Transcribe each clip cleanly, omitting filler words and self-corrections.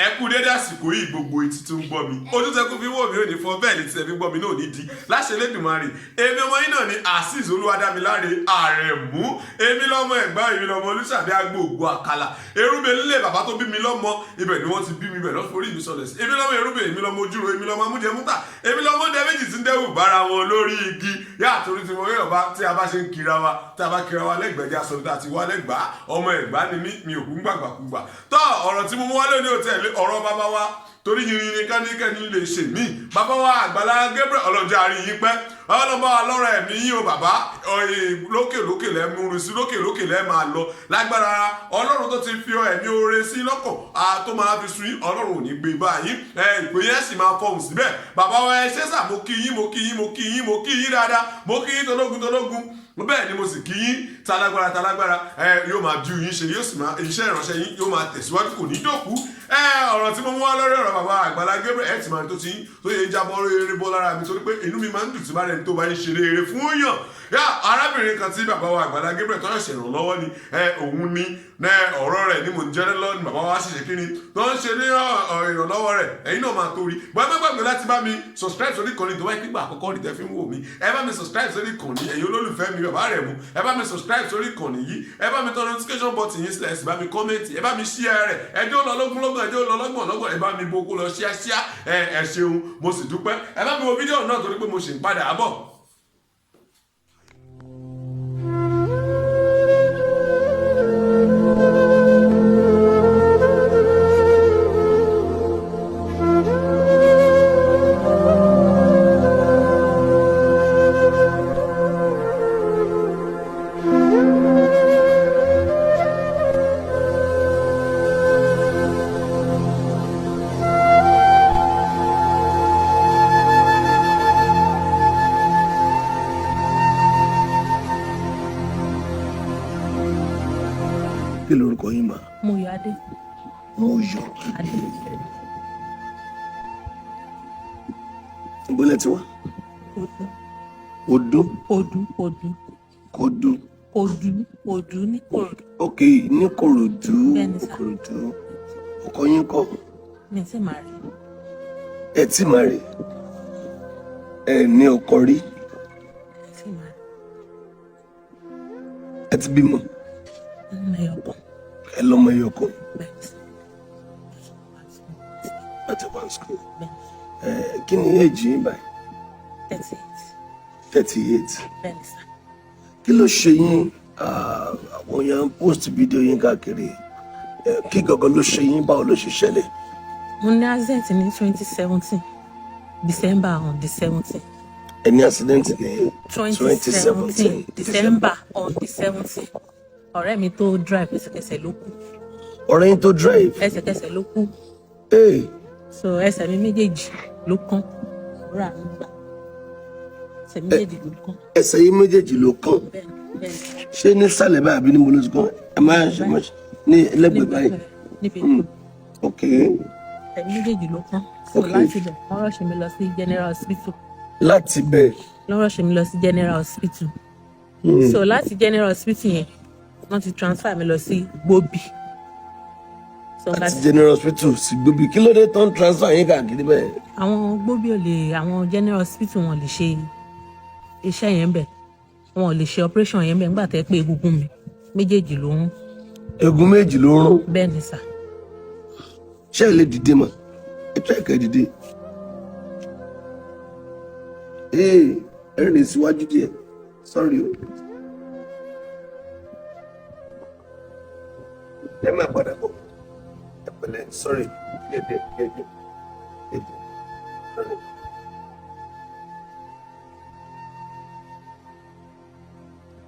ẹ kú dédé àsìkò yìí gbogbo etí tó ń gbọ́ mi ojú tẹ kó fi wò mí ò ní fọ́ bẹ́ẹ̀ ni tí ẹ fi gbọ́ mi náà ní di láṣẹ Elédùmarè èmi ọmọ yín náà ni Azeez Olúwadámiláre Àrẹ̀mú èmi lọ́mọ Ẹ̀gbá èmi lọ́mọ Olúṣàbí Agbóògbó Àkàlà Erúbẹ nílé bàbá tó bí mi lọ́mọ ibẹ̀ ni wọ́n ti bí mi bẹ̀ lọ́forí mi sọ̀lẹ̀ sí èmi lọ́mọ Erúbẹ èmi lọ́mọ Ojúro èmi lọ́mọ Amújẹmútà èmi lọ́mọ ọdẹ méjì tí ń dẹ́wù bára wọn lórí igi yá torí tí mo yọ̀ bá tí a bá ṣe ń kira wa tí a bá kira wa lẹ́gbẹ̀ẹ́jà sọ̀rọ̀ tá a ti wá lẹ́gbàá ọmọ Ẹ̀gbá ni mi ò kú gbàgbàkúgbà tó ọ̀rọ̀ tí mo mú wá lónìí ò tẹ̀lé ọ̀rọ̀ Babawa torí yìnyín kánikẹ́ni lè ṣe mí Babawa Àgbàlá Gabriel ọlọ́jà àárín yín pẹ́ ọlọ́mọ alọ́rọ̀ ẹ̀mí yín o bàbá lókè lẹ́múrin sí lókè lẹ́ máa lọ lágbára Ọlọ́run tó ti fi ẹ̀mí oore sí lọ́kàn tó máa fi sun yín Ọlọ́run ò ní gbé báyìí ìpè yẹn sì máa fọhùn síbẹ̀ Babawa ẹ ṣé sà mo kí yín dáadáa mo kí yín tológun bẹ́ẹ̀ ni mo sì kí yín talágbára yóò máa ju yín ṣe yóò sì máa iṣẹ́ ìránṣẹ́ yín yóò máa tẹ̀síwájú kò ní dòkú ọ̀rọ̀ tí mo mú wá lórí ọ̀rọ̀ bàbá Àgbàlá Gabriel ẹ̀ tí máa tó ti tó yẹ jábọ́ rere bọ́ lára mi torí pé inú mi máa ń dùn tí bá rẹ̀ tó bá ń ṣe rere fún yàn arábìnrin kan tí bàbá wa Àgbàlá Gabriel tó ń ṣèrànlọ́wọ́ ni òun ni ọ̀rọ̀ rẹ̀ ni mò ń jẹ́ lọ́wọ́ ni bàbá wa ṣẹ̀ṣẹ̀ kí ni tó ń ṣe ní ìrànlọ́wọ́ rẹ̀ ẹ̀yin náà máa torí gbàgbé láti bá mi subscribe sórí ìkànnì tó wáyé nígbà àkọ́kọ́ rí tẹ́ fi ń wò mí ẹ bá mi subscribe sórí ìkànnì ẹ̀yin olólùfẹ́ mi bàbá rẹ̀ mú ẹ bá mi subscribe sórí ìkànnì yìí ẹ bá mi tọ notification button yìí sílẹ̀ ẹ sì bá mi comment ẹ bá mi share rẹ̀ ẹjọ́ lọ lọ́gbọ̀n ẹjọ́ lọ lọ́gbọ̀n ẹ bá mi boko lọ ṣíáṣíá ẹ ṣeun mo sì dúpẹ́ ẹ bá mi wo fídíò náà torí pé mo ṣì ń padà bọ̀. Kí lorúkọ yín mà? Moyade. Moyo. Ade. Ìbọ̀lẹ̀ ti wá? Odu. Odó. Odu. Kodu. Odu ní Kòròdú. Ok, ní Kòròdú. Bẹ́ẹ̀ni sà. Kòròdú. Ọkọ yín kọ́? Mi ti máa rí. Ẹ ti máa rí? Ẹ ní ọkọ rí? Mi ti máa rí. Ẹ ti bímọ? Ọmọ ẹyọkan. Ẹ lọ́mọ ẹyọkan? Bẹ́ẹ̀ni sà. Láti wá school. Bẹ́ẹ̀ni. Kí ni èjì yín báyìí? 38. 38. Bẹ́ẹ̀ni sà. Kí ló ṣe yín? Àwọn èèyàn post fídíò yín káàkiri. Kí gangan ló ṣe yín? Báwo ló ṣe ṣẹlẹ̀? Mo ní accident ní 2017. December on the 17th. Ẹ ní accident ní 2017. December on the 17th. Ọ̀rẹ́ mi tó drive ẹsẹ̀kẹsẹ̀ ló kú. Ọ̀rẹ́ yín tó drive? Ẹsẹ̀kẹsẹ̀ ló kú. Hey. So ẹsẹ̀ mi méjèèjì ló kán. Rà mí gbà. Ẹsẹ̀ méjèèjì ló kán. Ẹsẹ̀ yín méjèèjì ló kán? Bẹ́ẹ̀ni. Ṣé ní sàlẹ̀ báyìí àbí ní mo ló ti kán? Ẹ máa ṣe mọ́ ní ẹlẹ́gbẹ̀ẹ́ báyìí? Níbi Ok. ẹsẹ̀ méjèèjì ló kán. So Okay. láti bẹ̀ wọ́n rọ̀ṣẹ̀ mi lọ sí General Hospital. Láti bẹ̀. Wọ́n rọ̀ṣẹ̀ mi lọ sí General Hospital. So láti General Hospital yẹn wọ́n ti transfer mi lọ sí Gbobi. So Láti General Hospital sí Gbobi. Kí ló dé tán transfer yín káàkiri bẹ́ẹ̀? àwọn Gbobi ò lè àwọn General Hospital wọn lè ṣe iṣẹ́ yẹn bẹ̀ wọn ò lè ṣe operation yẹn bẹ̀ nígbà tẹ́ pé egungun mi méjèèjì ló ń. Egun méjì ló rún. Bẹ́ẹ̀ ni sà. Ṣé ẹ lè dìde mọ́? Ẹ tẹ́ ẹ̀kẹ́ dìde. Ẹ rìn síwájú díẹ̀. Sorry o. Ẹ máa padà bọ̀. Ẹ pẹ̀lẹ́, sorry. Díẹ̀. Sorry.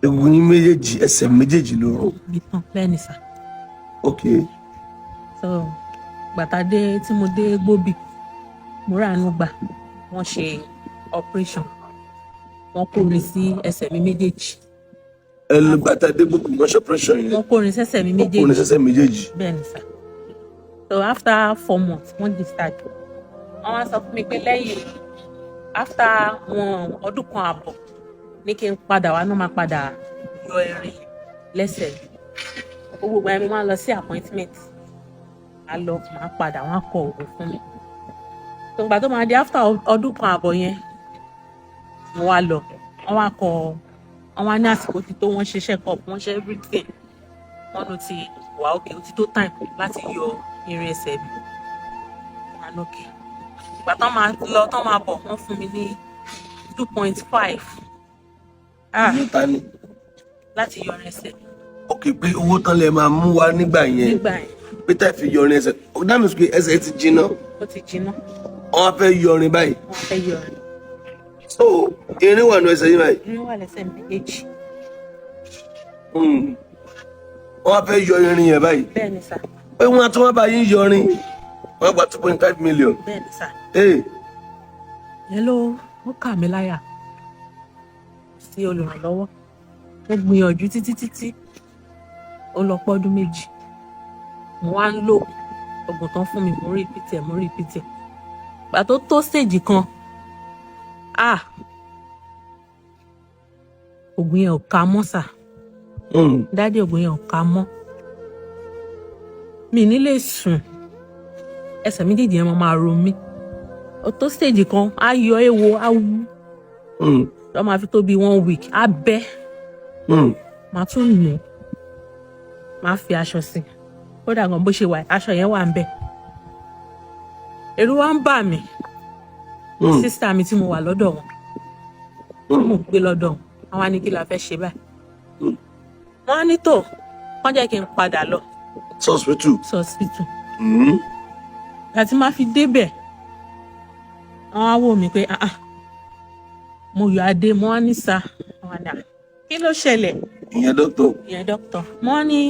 Egun yín méjèèjì, ẹsẹ̀ méjèèjì ló rún. Bẹ́ẹ̀ ni sà. Ok. So gbàtàdé tí mo dé Gbobi mo ráàánú gbà wọ́n ṣe operation wọ́n kó mi sí ẹsẹ̀ mi méjèèjì. Ẹ lọ bàtà dé gbogbo mọ́ṣọ́ pressure yẹn. Wọ́n kó mi sẹ́sẹ̀ mi Wọ́n kò ní méjèèjì. sẹ́sẹ̀ méjèèjì. Bẹ́ẹ̀ ni sà. So after 4 months wọ́n discharge. Wọ́n wá sọ fún mi pé lẹ́yìn after ọdún kan àbọ̀ ní kí n padà wá náà máa padà yọ irin lẹ́sẹ̀. Gbogbo ìgbà yẹn mo máa ń lọ sí appointment. a lọ máa padà wọn á kọ òwe fún mi tòǹgbà tó máa di after ọdún kan àbọ̀ yẹn mo wá lọ wọn wá kọ wọn wá ní àsìkò tí tó wọn ṣe check-up wọn ṣe everything wọn ló ti wà òkè ó ti tó time láti yọ irin ẹsẹ̀ mi wọn lókè ìgbà tán máa lọ tán máa bọ̀ wọ́n fún mi ní 2.5 Owó ta ni? láti yọ irin ẹsẹ̀ mi Ok, pé owó tán lẹ máa mú wá nígbà yẹn. nígbà yẹn Pé tẹ́ fi yọrin ẹsẹ̀. That means pé ẹsẹ̀ ti jiná. ó ti jiná Wọ́n á fẹ́ yọrin báyìí. wọ́n fẹ́ yọ irin So, irin wà nù ẹsẹ̀ yín báyìí. irin wà lẹ́sẹ̀ méjèèjì Wọ́n á fẹ́ yọ irin yẹn báyìí. bẹ́ẹ̀ ni sà Pé wọ́n á tún wá bá yín yọrin. Wọ́n á gba 2.5 million. bẹ́ẹ̀ ni sà Hey, yẹn ló ó kà mí láyà sí olùrànlọ́wọ́ mo gbìyànjú títí ó lọ pọ́dún méjì mo wá ń lò oògùn tán fún mi mo rí repeat ẹ̀ gbà tó tó stage kan oògùn yẹn ò ká mọ́ sà dádì oògùn yẹn ò ká mọ́ mi ní lè sùn ẹsẹ̀ méjèèjì yẹn máa ro mí ó tó stage kan á yọ èwo á wú lọ́ máa fi tó bí 1 week á bẹ́ màá tún nù máa fi aṣọ sí kódà gan bó ṣe wà aṣọ yẹn wà ń bẹ ẹ̀rù wa ń bà mí sísá mi tí mo wà lọ́dọ̀ wọn tí mo gbé lọ́dọ̀ wọn àwọn á ní kí la fẹ́ ṣe báyìí wọ́n á ní tó kán jẹ́ kí n padà lọ hospital. hospital àti máa fi débẹ̀ wọ́n á wò mí pé mo yọ adé mo wá ní sa wọn dà kí ló ṣẹlẹ̀ Ìyẹn doctor. ìyẹn dókítà wọ́n ní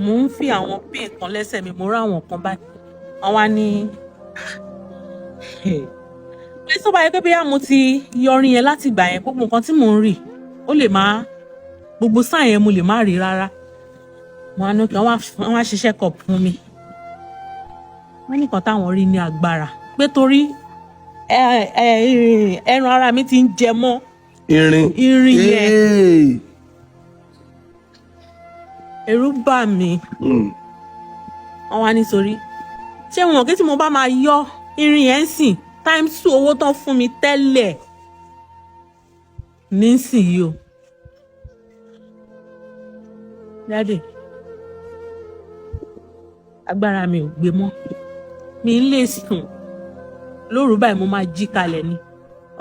mò ń fi àwọn pain kan lẹ́sẹ̀ mi mo rá àwọn kan báyìí wọ́n wá ní pé tó bá yẹ pé bóyá mo ti yọrin yẹn láti gbà yẹn gbogbo nǹkan tí mò ń rí ó lè má gbogbo sáà yẹn mo lè má rí rárá wọ́n á ní kí wọ́n wá ṣiṣẹ́ kọ̀ fún mi wọ́n ní nǹkan táwọn rí ní agbára pé torí ẹran ara mi ti ń jẹ mọ́ Irin. yẹn ẹ̀rù bà mí wọ́n wá nítorí ṣé wọn mọ̀ kí tí mo bá máa yọ irin yẹn sìn times 2 owó tán fún mi tẹ́lẹ̀ nísìnyí o dáàdì agbára mi ò gbé mọ́ mi ń lè sùn lóru báyìí mo máa jí kalẹ̀ ni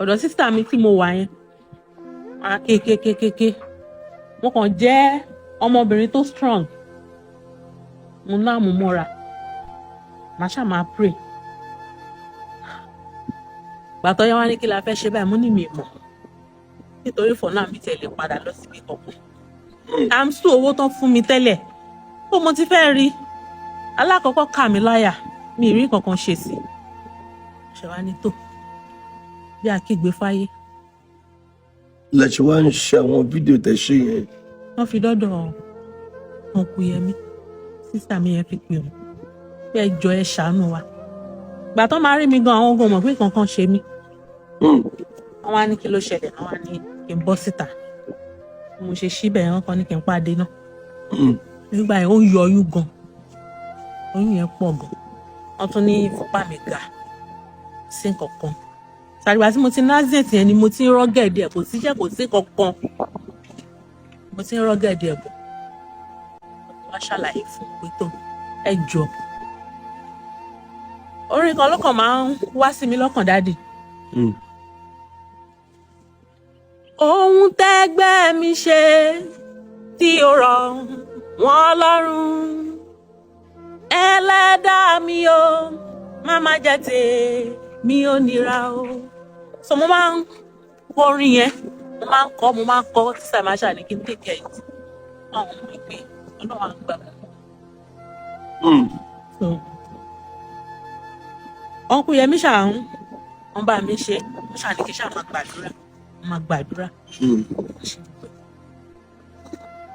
ọ̀dọ̀ sísá mi tí mo wà yẹn máa kékékékéké mo kàn jẹ́ ọmọbìnrin tó strong mo náà mú mọ́ra màá ṣáà máa pray gbàtọ́ yẹn wá ní kí la fẹ́ ṣe báyìí mo ní mi mọ̀ nítorí fọ̀ náà mi tẹ̀lé padà lọ síbi kankan àmsù owó tán fún mi tẹ́lẹ̀ bó mo ti fẹ́ rí alákọ̀ọ́kọ́ kà mí láyà mi ì rí kankan ṣe sí ṣe wá ní tó bí akígbe fáyé Lẹ́tí wá ń ṣe àwọn fídíò tẹ̀ ṣe yẹn. wọ́n fi dọ́dọ̀ Ọkùyẹmí sísá mi yẹn fi pè wọ́n pé ẹ jọ̀ọ́ ẹ ṣàánú wa gbà tán máa rí mi gan àwọn ogun mọ̀ pé kankan ṣe mí wọ́n wá ní kí ló ṣẹlẹ̀ wọ́n wá ní kí n bọ́ síta mo ṣe síbẹ̀ wọ́n kàn ní kí n pàdé náà nígbà yẹn ó ń yọ oyún gan oyún yẹn pọ̀ gan wọ́n tún ní ìfúnpá mi ga sí nǹkankan ṣàgbà tí mo ti ní accident yẹn ni mo ti ń rọ́gẹ̀dẹ̀ kò síṣẹ́ kò sí kankan mo ti ń rọ́gẹ̀dẹ̀ bọ̀ wá ṣàlàyé fún pé tó ẹ jọ orin kan lọ́kàn máa ń wá sí mi lọ́kàn dáàdì. ohun tẹ́gbẹ́ mi ṣe tí ó rọ̀ wọ́n lọ́rùn ẹlẹ́dàá mi o má má jẹ́ tèmi ò nira o. so mo máa ń kọ orin yẹn mo máa ń kọ tí sàmà ṣàní kí n tèkẹ́ yìí àwọn ọmọ ìpè ọlọ́wà ń gbà. Ọkùyẹmí ṣàń wọ́n bá mi ṣe wọ́n ṣàní kí ṣáà máa gbàdúrà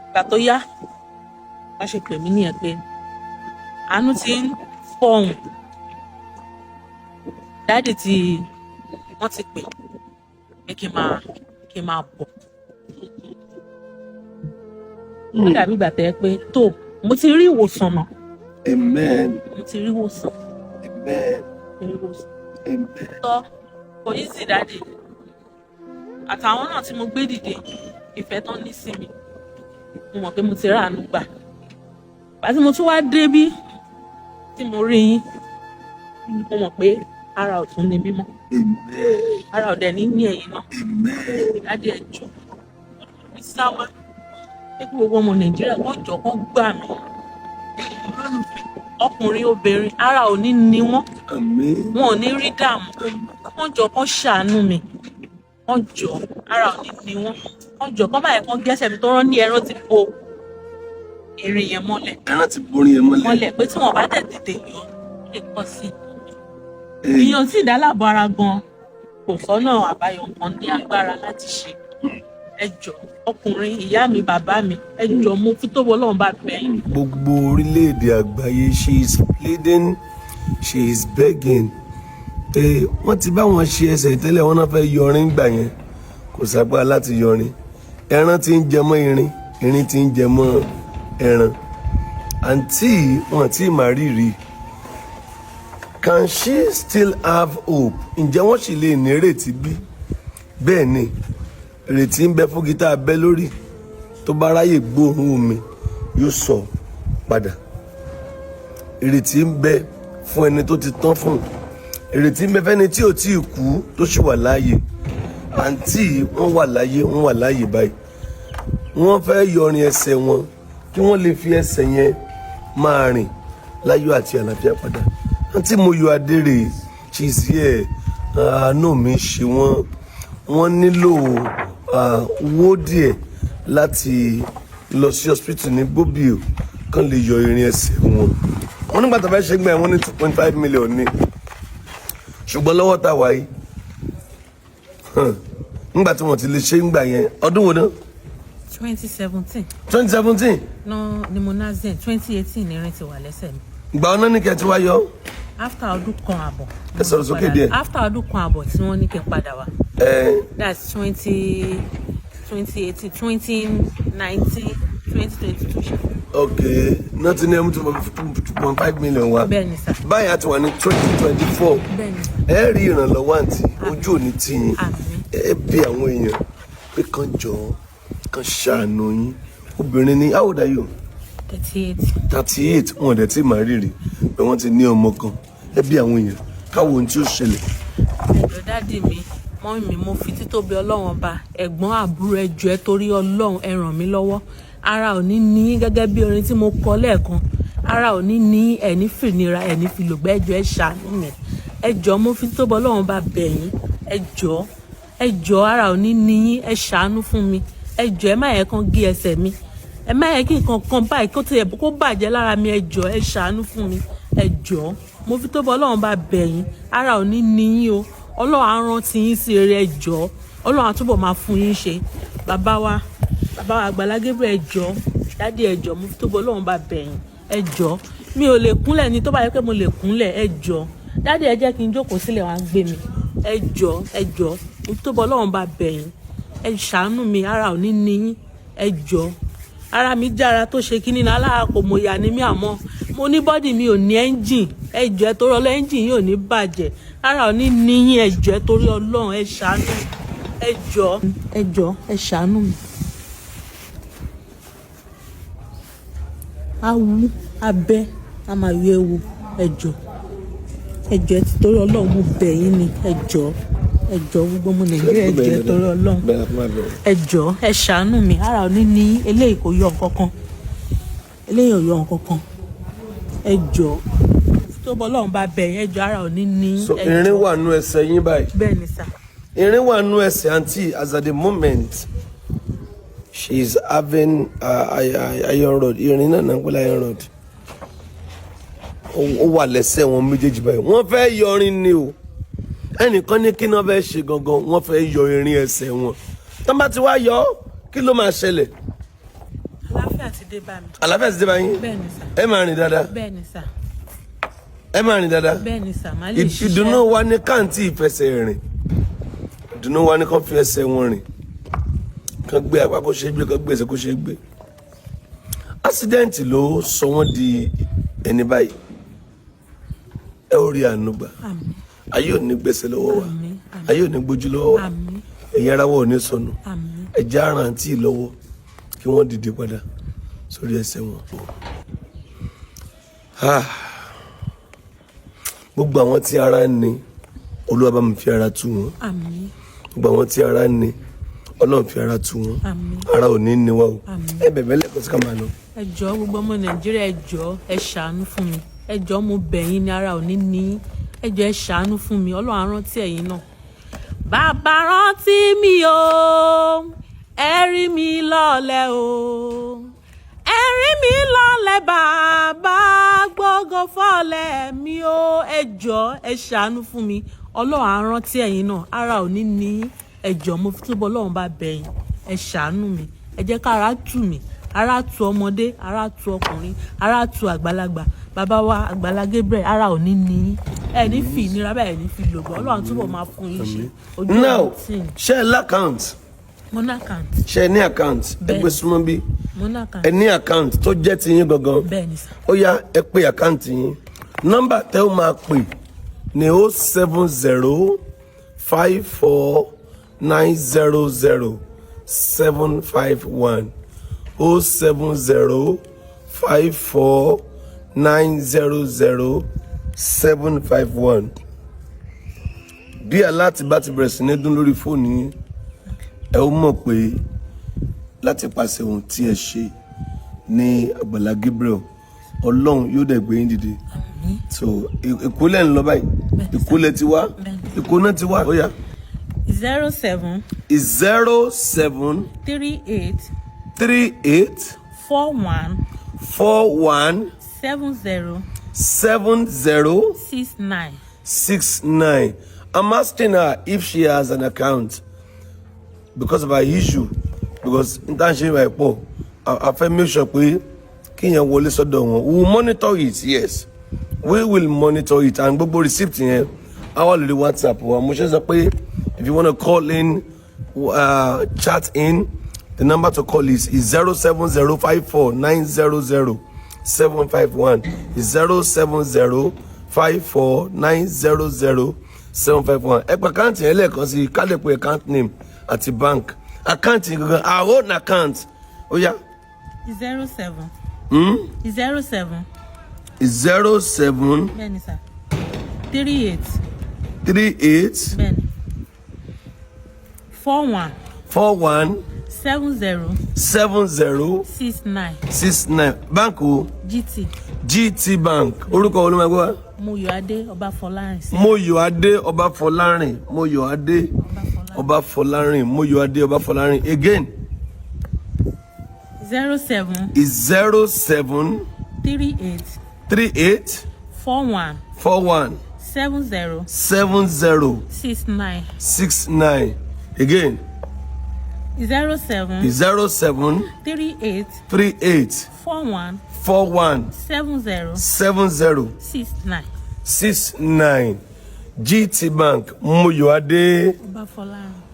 ìgbà tó yá wọ́n ṣe pè mí nìyẹn pé àánú ti ń fọhùn dáàdì tí wọ́n ti pè pé kí n máa bọ̀ ó dàbí ìgbà tẹ́ pé tó mo ti rí ìwòsàn náà Amen. mo ti rí wòsàn. Amen. Rí wòsàn. Amen. Tọ́ kò yí sí dáadé àtàwọn náà tí mo gbé dìde ìfẹ́ tán ní sí mi mo mọ̀ pé mo ti ráàánú gbà bàtí mo tún wá débí tí mo rí yín mo mọ̀ pé ara ò tún ní mímọ́ ara ò dẹ̀ ní ẹ̀yìn náà dáadé ẹ̀jọ̀ mi sáwá pé kí gbogbo ọmọ Nàìjíríà wọ́n jọ kó gbà mí ọkùnrin obìnrin ara ò ní ní wọ́n wọn ò ní rí dààmú wọ́n jọ kó ṣàánú mi wọ́n jọ ara ò ní ní wọ́n jọ kó báyìí kan gẹ́sẹ̀ mi tó rán ní ẹran ti bo erin yẹn mọ́lẹ̀ ẹran ti borí yẹn mọ́lẹ̀ pé tí wọ́n bá tẹ̀ tètè yọ lè pọ̀ sí i ìyẹn tí ìdálábọ̀ ara gan kò sọ́nà àbáyọ kan ní agbára láti ṣe ẹ jọ ọkùnrin ìyá mi bàbá mi ẹ jọ mo fi tó wọlọ́run bá bẹ̀yìn. gbogbo orílẹ̀-èdè àgbáyé she is pleading she is begging pé wọ́n ti bá wọn ṣe ẹsẹ̀ tẹ́lẹ̀ wọ́n náà fẹ́ yọrin gbà yẹn kò ságbá láti yọrin ẹran tí ń jẹ mọ́ irin tí ń jẹ mọ́ ẹran àǹtí wọn tí màá rírì can she still have hope ǹjẹ́ wọ́n sì lè nírètí bí bẹ́ẹ̀ ni ìrètí ń bẹ fún gítà abẹ́ lórí tó bá ráyè gbóòórùn omi yóò sọ padà ìrètí ń bẹ fún ẹni tó ti tán fún ìrètí ń bẹ fẹ́ni tí ò tí ì kú tó sì wà láàyè àǹtí wọ́n wà láàyè báyìí wọ́n fẹ́ yọrin ẹsẹ̀ wọn kí wọ́n lè fi ẹsẹ̀ yẹn máa rìn láyọ̀ àti àlàáfíà padà àǹtí Moyo Adére she's here àánú mi ṣe wọ́n nílò owó díẹ̀ láti lọ sí hospital ní Bobio kán lè yọ irin ẹsẹ̀ wọn nígbà tó fẹ́ ṣe gbà wọ́n ní 2.5 million ní ṣùgbọ́n lọ́wọ́ tá a wà yìí nígbà tí wọ́n ti lè ṣe ń gbà yẹn ọdún wo náà. 2017. no ni mo ná zen 2018 ní irin ti wà lẹ́sẹ̀ mi. ìgbà ọ̀nà ní kẹ́ ti wá yọ. after ọdún kan àbọ̀. ẹ sọ̀rọ̀ sókè díẹ̀. after ọdún kan àbọ̀ tí wọ́n ní kẹ́ padà wá. that's 2018 2019 2022. okay nothing else to 2.5 million wa. bẹ́ẹ̀ni sá. báyìí àti wà ní 2024. bẹ́ẹ̀ni sá. ẹ rí ìrànlọ́wọ́ àǹtí ojú òní tì yín ẹ bí àwọn èèyàn pé kàn jọ kàn ṣàánú yín obìnrin ni how old are you. 38 wọn dẹ̀ tí màá rírì pé wọ́n ti ní ọmọ kan ẹ bí àwọn èèyàn káwọn ohun tí ó ṣẹlẹ̀. ẹ̀dọ̀ dádì mi mọ́mì mi mo fi títóbi ọlọ́run ọba ẹ̀gbọ́n àbúrò ẹ jọ̀ọ́ ẹ torí ọlọ́run ẹ ràn mí lọ́wọ́ ara ò ní ní gẹ́gẹ́ bí orin tí mo kọ lẹ́ẹ̀kan ara ò ní ní ẹ̀ní fìnira ẹ̀ní fìlògbẹ́ ẹ jọ̀ọ́ ẹ ṣàánú mi ẹ jọ̀ọ́ mo fi títóbi ọlọ́run ọba bẹ̀yìn ẹ jọ̀ọ́ ara ò ní ní ẹ ṣàánú fún mi ẹ jọ̀ọ́ ẹ má yẹ kán gé ẹsẹ̀ mi ẹ má yẹ kí nǹkan kan báyìí kó bàjẹ́ lára mi ẹ jọ̀ọ́ ẹ ṣàánú fún mi ẹ jọ̀ọ́ mo fi títóbi ọlọ́run ọba bẹ̀yìn ara ò ní yín o ọlọ́run á rántí yín sí rere ẹ jọ̀ọ́ ọlọ́run á túbọ̀ máa fún yín ṣe Babawa Àgbàlá Gabriel ẹ jọ̀ọ́ dádì ẹ jọ̀ọ́ mo fi tóbi ọlọ́run bá bẹ̀yìn ẹ jọ̀ọ́ mi ò lè kúnlẹ̀ ní tó bá yẹ pé mo lè kúnlẹ̀ ẹ jọ̀ọ́ dádì ẹ jẹ́ kí n jókòó sílẹ̀ wá gbé mi ẹ jọ̀ọ́ mo fi tóbi ọlọ́run bá bẹ̀yìn ẹ ṣàánú mi ara ò ní yín ẹ jọ̀ọ́ ara mi jára tó ṣe kíní ní aláàpò mo yà ní mí àmọ́ mo ní bọ́dì mi ò ní ẹ́ńjìn ẹ jọ̀ọ́ ẹ torí ọlọ́ ẹ́ńjìn yìí ò ní bàjẹ́ ara ò ní yín ẹ jọ̀ọ́ ẹ torí ọlọ́run ẹ ṣàánú ẹ jọ̀ọ́ ẹ ṣàánú mi. awu abẹ a máa yọ ewu ẹ jọ̀ọ́ ẹ ti torí ọlọ́run mo bẹ̀ yín ni ẹ jọ̀ọ́ gbogbo ọmọ Nàìjíríà ẹ jọ̀ọ́ torí ọlọ́run ẹ jọ̀ọ́ ẹ ṣàánú mi ara ò ní eléyìí kò yọ nǹkankan eléyìí ò yọ nǹkankan ẹ jọ̀ọ́ tó bọ́ ọlọ́run bá bẹ̀ yín ẹ jọ̀ọ́ ara ò ní so irin wà nú ẹsẹ̀ yín báyìí. bẹ́ẹ̀ ni sà. irin wà nú ẹsẹ̀ àǹtí as at the moment she is having iron rod irin náà náà pẹ̀lú iron rod ó wà lẹ́sẹ̀ wọn méjèèjì báyìí wọ́n fẹ́ yọrin ni o ẹnìkan ní kí náà fẹ́ ṣe gangan wọ́n fẹ́ yọ irin ẹsẹ̀ wọn tó bá ti wá yọ kí ló máa ṣẹlẹ̀. àlàáfíà ti dé bá mi. àlàáfíà ti dé bá yín. bẹ́ẹ̀ni sà. ẹ máa rìn dáadáa. bẹ́ẹ̀ni sà. ẹ máa rìn dáadáa. bẹ́ẹ̀ni sà má lè ṣiṣẹ́. ìdùnnú wa ní káàntì ìfẹsẹ̀ rìn ìdùnnú wa ní kàn fi ẹsẹ̀ wọn rìn kàn gbé apá kó ṣe gbé kàn gbé ẹsẹ̀ kó ṣe gbé accident ló sọ wọ́n di ẹni báyìí ẹ ó rí àánú gbà ayé ò ní gbèsè lọ́wọ́ wa ayé ò ní gbójú lọ́wọ́ wa ẹ̀yin ara wa ò ní sọnù ẹ̀jẹ̀ àrántí lọ́wọ́ kí wọ́n dìde padà sórí ẹsẹ̀ wọn. Gbogbo àwọn tí ara ń ní Olúwa bá mi fi ara tú wọn. Gbogbo àwọn tí ara ń ní Ọlọ́run fi ara tú wọn. Ara ò ní ní wa o. Ẹ bẹ̀bẹ̀ lẹ́kọ̀ọ́ sí ká máa lọ. Ẹ jọ̀ọ́ gbogbo ọmọ Nàìjíríà, ẹ jọ̀ọ́ ẹ ṣàánú fún mi. Ẹ jọ̀ọ́ mo bẹ̀ yín ní ara ò ní ní. Ẹ jọ̀ọ́ ẹ ṣàánú fún mi. Ọlọ́run á rántí ẹ̀yin náà. Bàbá rántí mi o, ẹ rí mi lọ́lẹ̀ o. Ẹ rí mi lọ́lẹ̀ bàbá gbogbo fọ́lẹ̀ mi o. Ẹ jọ̀ọ́ ẹ ṣàánú fún mi. Ọlọ́run á rántí ẹ̀yin náà. Ara ò ní ní. Ẹ jọ̀ọ́ mo fi túbọ̀ Ọlọ́run bá bẹ̀ yín. Ẹ ṣàánú mi. Ẹ jẹ́ ká ara tù mí. Ara tu ọmọdé, ara tu ọkùnrin, ara tu àgbàlagbà. Babawa Àgbàlá Gabriel, ara ò ní ní. Ẹ ní fi ìnira bẹ́ẹ̀ ní fi lògbà. Ọlọ́run túbọ̀ máa fún yín ṣe. Now share l'account. Mo ní account. Share ní account. Ẹ gbé súnmọ́ bí. Mo ní account. Ẹ ní account tó jẹ́ ti yín gangan. Bẹ́ẹ̀ ni sà. Ó yá ẹ pè account yín. Nọ́mbà tẹ́ ó máa pè ní 07054900751 07054900751. Bí aláàtì bá ti bẹ̀rẹ̀ sí ní dún lórí fóònù yín ẹ ó mọ̀ pé láti pàṣẹ ohun tí ẹ ṣe ní Àgbàlá Gabriel Ọlọ́run yóò dẹ̀ gbé yín dìde. So ìkólẹ̀ ń lọ báyìí ìkólẹ̀ ti wá ìkó náà ti wá ó yá. 07 38 41 70 69. I'm asking her if she has an account because of her issue, because internship by Paul I fẹ́ make sure pé kíyàn wọlé sọ́dọ̀ wọn. We will monitor it, yes, we will monitor it, and gbogbo receipt yẹn our lórí WhatsApp wa. Mo ṣe sọ pé if you want to call in, chat in, the number to call is 07054900751. 07054900751. Ẹ pa account yẹn lẹ́ẹ̀kan sí ká lè pe account name àti bank. Account yẹn gangan our own account. Ó yá. 07 Bẹ́ẹ̀ni sà. 38 Bẹ́ẹ̀ni. 41 70 69. Bank o. GT Bank. Orúkọ wo ló máa gbọ́ wá? Moyọ̀adé Ọbáfọlárin. Moyọ̀adé Ọbáfọlárin. Again. 07 38 41 70 69. Again. 07 38 41 70 69. GT Bank. Moyọ̀adé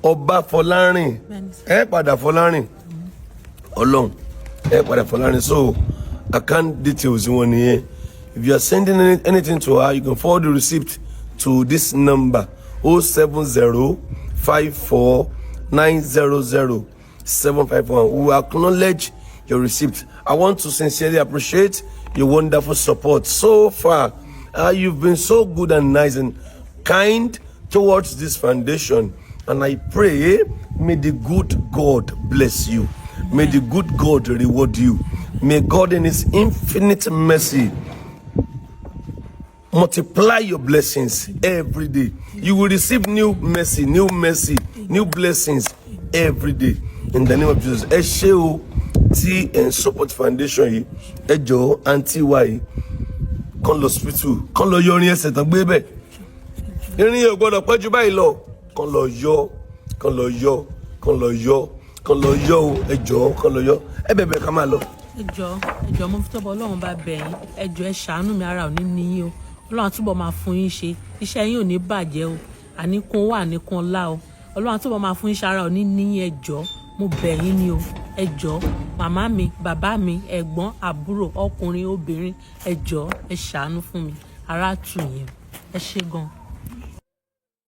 Ọbáfọlárin. Ẹ padà Fọlárin. Ọlọ́run ẹ padà Fọlárin. So account details wọn nìyẹn. If you are sending anything to her, you can forward the receipt to this number 07054900751. We will acknowledge your receipt. I want to sincerely appreciate your wonderful support so far. You've been so good and nice and kind towards this foundation, and I pray may the good God bless you. May the good God reward you. May God in his infinite mercy multiply your blessings every day. You will receive new mercy, new blessings every day. In the name of Jesus. Ẹ ṣé o tí ẹ support foundation yìí. Ẹ jọ̀ọ́ àǹtí wa yìí kàn lọ hospital, kàn lọ yọ orin ẹsẹ̀ tán gbé bẹ́ẹ̀. Irin yẹn ò gbọ́dọ̀ pẹ́ jù báyìí lọ. Kàn lọ yọ o. Ẹ jọ̀ọ́ kàn lọ yọ. Ẹ bẹ̀bẹ̀ ká máa lọ. Ẹ jọ̀ọ́ mo fi tọ́bọ̀ Ọlọ́run bá bẹ̀ yín. Ẹ jọ̀ọ́ ẹ ṣàánú mi, ara ò ní ní yín o. Ọlọ́run túbọ̀ máa fún yín ṣe. Iṣẹ́ yín ò ní bàjẹ́ o. Àníkún wà àníkún ọlá o. Ọlọ́run túbọ̀ máa fún yín ṣe, ara ò ní ní yín. Ẹ jọ̀ọ́ mo bẹ̀ yín ni o. ẹ jọ̀ọ́ màmá mi bàbá mi ẹ̀gbọ́n àbúrò ọkùnrin obìnrin ẹ jọ̀ọ́ ẹ ṣàánú fún mi ara tù yín ẹ ṣé gan.